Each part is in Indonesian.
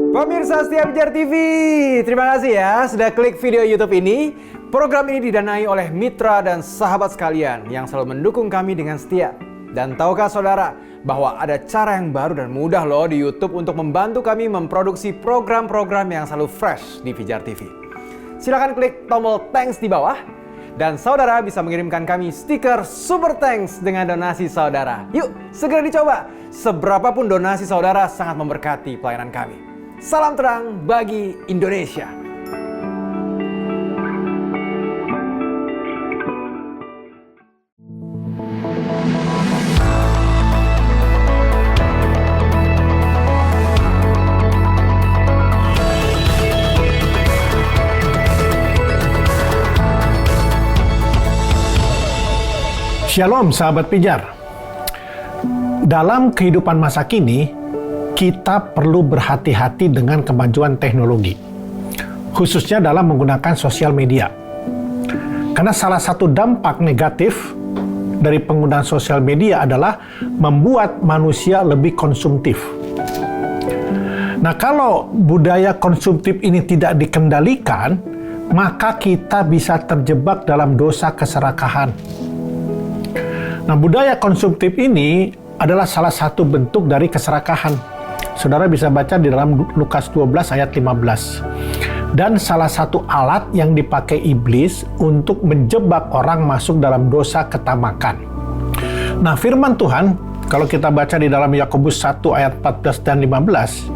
Pemirsa setia Pijar TV, terima kasih ya sudah klik video YouTube ini. Program ini didanai oleh mitra dan sahabat sekalian yang selalu mendukung kami dengan setia. Dan tahukah saudara bahwa ada cara yang baru dan mudah loh di YouTube untuk membantu kami memproduksi program-program yang selalu fresh di Pijar TV. Silakan klik tombol thanks di bawah dan saudara bisa mengirimkan kami stiker Super Thanks dengan donasi saudara. Yuk, segera dicoba. Seberapapun donasi saudara sangat memberkati pelayanan kami. Salam terang bagi Indonesia. Shalom sahabat pijar. Dalam kehidupan masa kini, kita perlu berhati-hati dengan kemajuan teknologi, khususnya dalam menggunakan sosial media. Karena salah satu dampak negatif dari penggunaan sosial media adalah membuat manusia lebih konsumtif. Nah, kalau budaya konsumtif ini tidak dikendalikan, maka kita bisa terjebak dalam dosa keserakahan. Nah, budaya konsumtif ini adalah salah satu bentuk dari keserakahan. Saudara bisa baca di dalam Lukas 12 ayat 15. Dan salah satu alat yang dipakai iblis untuk menjebak orang masuk dalam dosa ketamakan. Nah, firman Tuhan, kalau kita baca di dalam Yakobus 1 ayat 14 dan 15,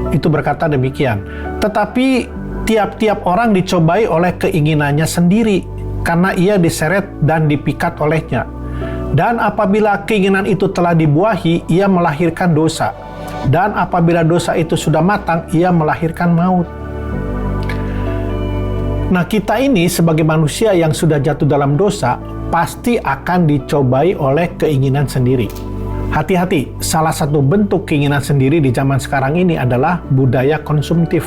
itu berkata demikian. Tetapi tiap-tiap orang dicobai oleh keinginannya sendiri, karena ia diseret dan dipikat olehnya. Dan apabila keinginan itu telah dibuahi, ia melahirkan dosa. Dan apabila dosa itu sudah matang, ia melahirkan maut. Nah, kita ini sebagai manusia yang sudah jatuh dalam dosa, pasti akan dicobai oleh keinginan sendiri. Hati-hati, salah satu bentuk keinginan sendiri di zaman sekarang ini adalah budaya konsumtif.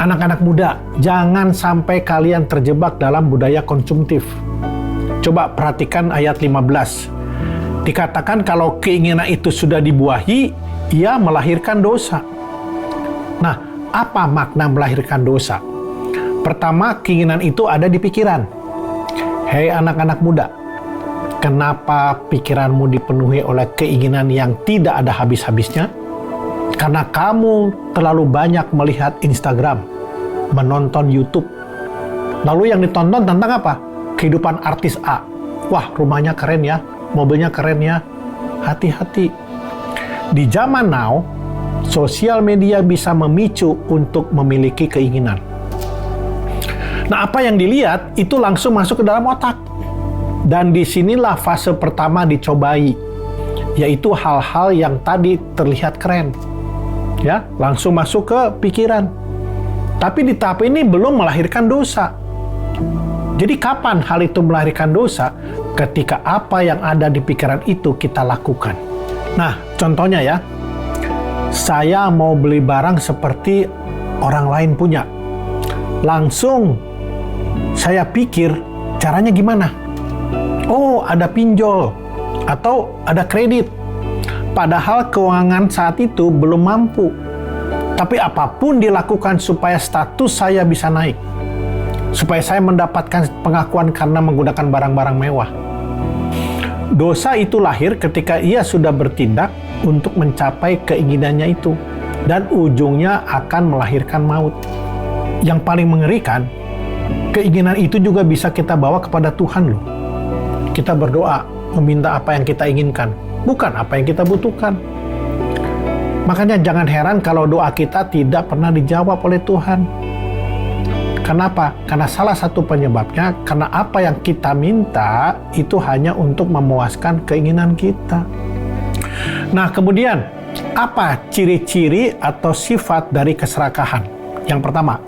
Anak-anak muda, jangan sampai kalian terjebak dalam budaya konsumtif. Coba perhatikan ayat 15. Dikatakan kalau keinginan itu sudah dibuahi, ia melahirkan dosa. Nah, apa makna melahirkan dosa? Pertama, keinginan itu ada di pikiran. Hei anak-anak muda, kenapa pikiranmu dipenuhi oleh keinginan yang tidak ada habis-habisnya? Karena kamu terlalu banyak melihat Instagram, menonton YouTube. Lalu yang ditonton tentang apa? Kehidupan artis A. Wah, rumahnya keren ya, mobilnya keren ya. Hati-hati. Di zaman now, sosial media bisa memicu untuk memiliki keinginan. Nah, apa yang dilihat itu langsung masuk ke dalam otak. Dan disinilah fase pertama dicobai, yaitu hal-hal yang tadi terlihat keren. Ya, langsung masuk ke pikiran. Tapi di tahap ini belum melahirkan dosa. Jadi kapan hal itu melahirkan dosa? Ketika apa yang ada di pikiran itu kita lakukan. Nah, contohnya ya, saya mau beli barang seperti orang lain punya. Langsung saya pikir caranya gimana? Oh, ada pinjol atau ada kredit. Padahal keuangan saat itu belum mampu. Tapi apapun dilakukan supaya status saya bisa naik. Supaya saya mendapatkan pengakuan karena menggunakan barang-barang mewah. Dosa itu lahir ketika ia sudah bertindak untuk mencapai keinginannya itu. Dan ujungnya akan melahirkan maut. Yang paling mengerikan, keinginan itu juga bisa kita bawa kepada Tuhan loh. Kita berdoa, meminta apa yang kita inginkan, bukan apa yang kita butuhkan. Makanya jangan heran kalau doa kita tidak pernah dijawab oleh Tuhan. Kenapa? Karena salah satu penyebabnya, karena apa yang kita minta itu hanya untuk memuaskan keinginan kita. Nah, kemudian, apa ciri-ciri atau sifat dari keserakahan? Yang pertama,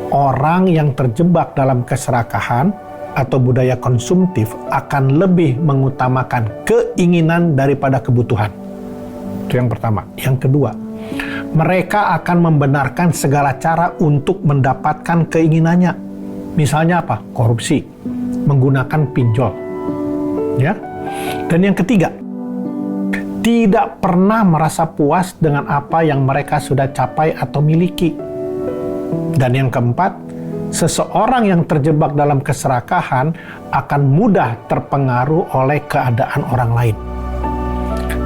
orang yang terjebak dalam keserakahan atau budaya konsumtif akan lebih mengutamakan keinginan daripada kebutuhan. Itu yang pertama. Yang kedua, mereka akan membenarkan segala cara untuk mendapatkan keinginannya. Misalnya apa? Korupsi, menggunakan pinjol. Ya. Dan yang ketiga, tidak pernah merasa puas dengan apa yang mereka sudah capai atau miliki. Dan yang keempat, seseorang yang terjebak dalam keserakahan akan mudah terpengaruh oleh keadaan orang lain.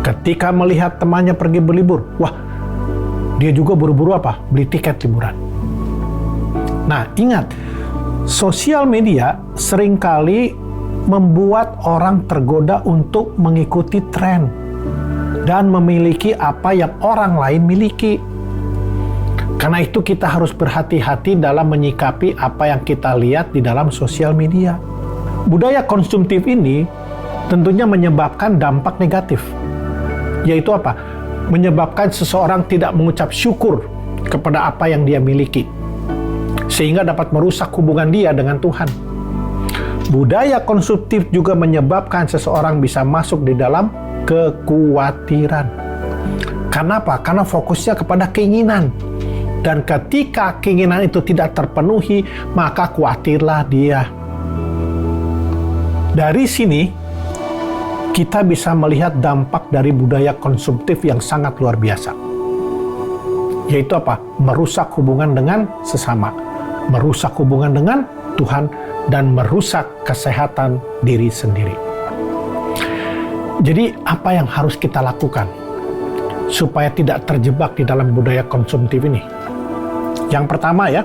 Ketika melihat temannya pergi berlibur, wah, dia juga buru-buru apa? Beli tiket liburan. Nah, ingat, sosial media seringkali membuat orang tergoda untuk mengikuti tren dan memiliki apa yang orang lain miliki. Karena itu kita harus berhati-hati dalam menyikapi apa yang kita lihat di dalam sosial media. Budaya konsumtif ini tentunya menyebabkan dampak negatif. Yaitu apa? Menyebabkan seseorang tidak mengucap syukur kepada apa yang dia miliki, sehingga dapat merusak hubungan dia dengan Tuhan. Budaya konsumtif juga menyebabkan seseorang bisa masuk di dalam kekhawatiran. Kenapa? Karena fokusnya kepada keinginan. Dan ketika keinginan itu tidak terpenuhi, maka khawatirlah dia. Dari sini, kita bisa melihat dampak dari budaya konsumtif yang sangat luar biasa. Yaitu apa? Merusak hubungan dengan sesama, merusak hubungan dengan Tuhan, dan merusak kesehatan diri sendiri. Jadi, apa yang harus kita lakukan supaya tidak terjebak di dalam budaya konsumtif ini? Yang pertama ya,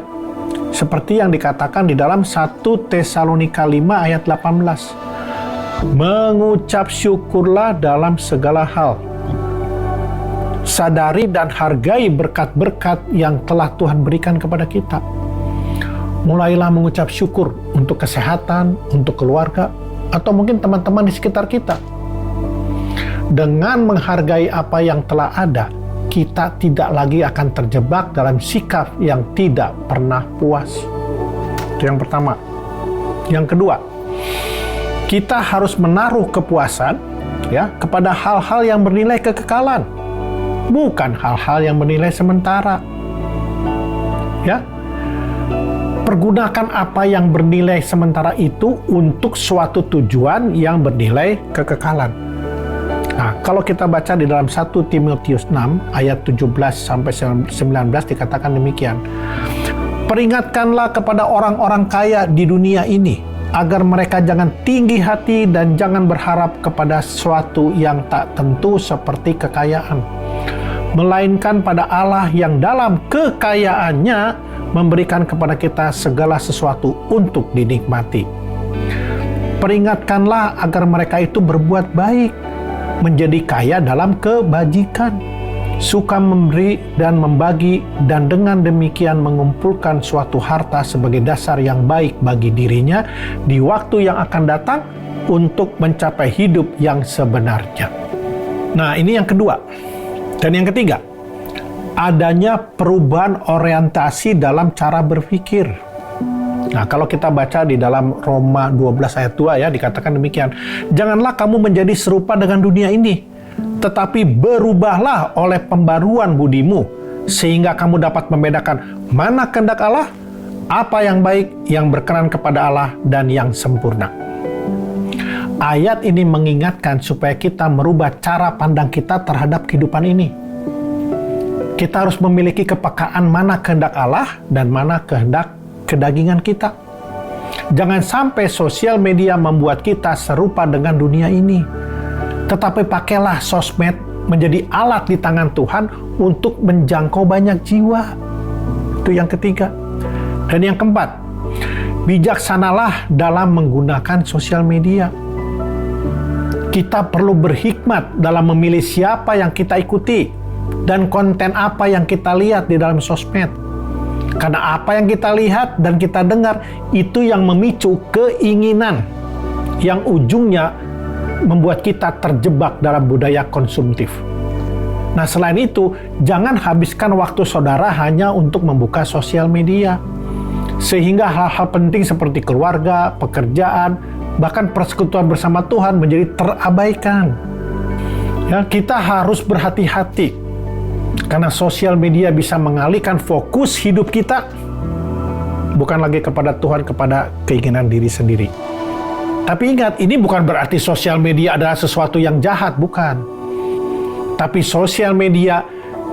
seperti yang dikatakan di dalam 1 Tesalonika 5 ayat 18. Mengucap syukurlah dalam segala hal. Sadari dan hargai berkat-berkat yang telah Tuhan berikan kepada kita. Mulailah mengucap syukur untuk kesehatan, untuk keluarga, atau mungkin teman-teman di sekitar kita. Dengan menghargai apa yang telah ada, kita tidak lagi akan terjebak dalam sikap yang tidak pernah puas. Itu yang pertama. Yang kedua, kita harus menaruh kepuasan ya kepada hal-hal yang bernilai kekekalan, bukan hal-hal yang bernilai sementara. Ya. Pergunakan apa yang bernilai sementara itu untuk suatu tujuan yang bernilai kekekalan. Nah, kalau kita baca di dalam 1 Timotius 6 ayat 17 sampai 19 dikatakan demikian. Peringatkanlah kepada orang-orang kaya di dunia ini agar mereka jangan tinggi hati dan jangan berharap kepada sesuatu yang tak tentu seperti kekayaan, melainkan pada Allah yang dalam kekayaannya memberikan kepada kita segala sesuatu untuk dinikmati. Peringatkanlah agar mereka itu berbuat baik, menjadi kaya dalam kebajikan, suka memberi dan membagi, dan dengan demikian mengumpulkan suatu harta sebagai dasar yang baik bagi dirinya di waktu yang akan datang untuk mencapai hidup yang sebenarnya. Nah, ini yang kedua. Dan yang ketiga, adanya perubahan orientasi dalam cara berpikir. Nah, kalau kita baca di dalam Roma 12 ayat 2 ya, dikatakan demikian. Janganlah kamu menjadi serupa dengan dunia ini, tetapi berubahlah oleh pembaruan budimu, sehingga kamu dapat membedakan mana kehendak Allah, apa yang baik, yang berkenan kepada Allah, dan yang sempurna. Ayat ini mengingatkan supaya kita merubah cara pandang kita terhadap kehidupan ini. Kita harus memiliki kepekaan mana kehendak Allah dan mana kehendak kedagingan kita. Jangan sampai sosial media membuat kita serupa dengan dunia ini. Tetapi pakailah sosmed menjadi alat di tangan Tuhan untuk menjangkau banyak jiwa. Itu yang ketiga. Dan yang keempat, bijaksanalah dalam menggunakan sosial media. Kita perlu berhikmat dalam memilih siapa yang kita ikuti dan konten apa yang kita lihat di dalam sosmed. Karena apa yang kita lihat dan kita dengar itu yang memicu keinginan yang ujungnya membuat kita terjebak dalam budaya konsumtif. Nah, selain itu, jangan habiskan waktu saudara hanya untuk membuka sosial media. Sehingga hal-hal penting seperti keluarga, pekerjaan, bahkan persekutuan bersama Tuhan menjadi terabaikan. Ya, kita harus berhati-hati. Karena sosial media bisa mengalihkan fokus hidup kita bukan lagi kepada Tuhan, kepada keinginan diri sendiri. Tapi ingat, ini bukan berarti sosial media adalah sesuatu yang jahat, bukan. Tapi sosial media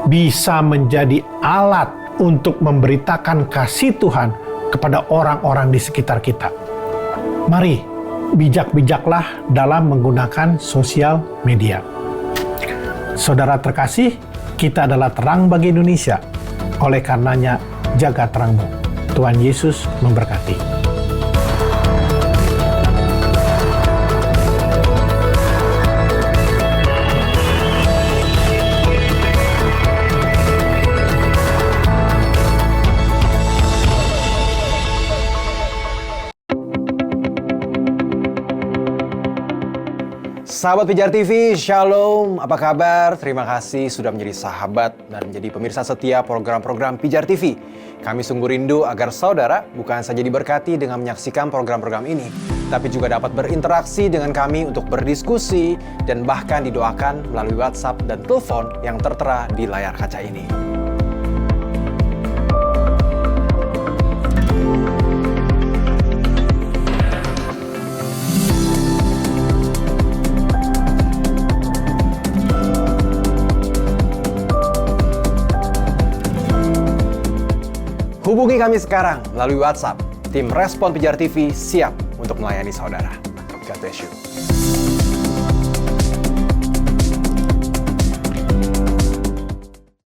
bisa menjadi alat untuk memberitakan kasih Tuhan kepada orang-orang di sekitar kita. Mari, bijak-bijaklah dalam menggunakan sosial media. Saudara terkasih, kita adalah terang bagi Indonesia. Oleh karenanya, jaga terangmu. Tuhan Yesus memberkati. Sahabat Pijar TV, Shalom, apa kabar? Terima kasih sudah menjadi sahabat dan menjadi pemirsa setia program-program Pijar TV. Kami sungguh rindu agar saudara bukan saja diberkati dengan menyaksikan program-program ini, tapi juga dapat berinteraksi dengan kami untuk berdiskusi dan bahkan didoakan melalui WhatsApp dan telepon yang tertera di layar kaca ini. Hubungi kami sekarang melalui WhatsApp. Tim Respon Pijar TV siap untuk melayani saudara. God bless you.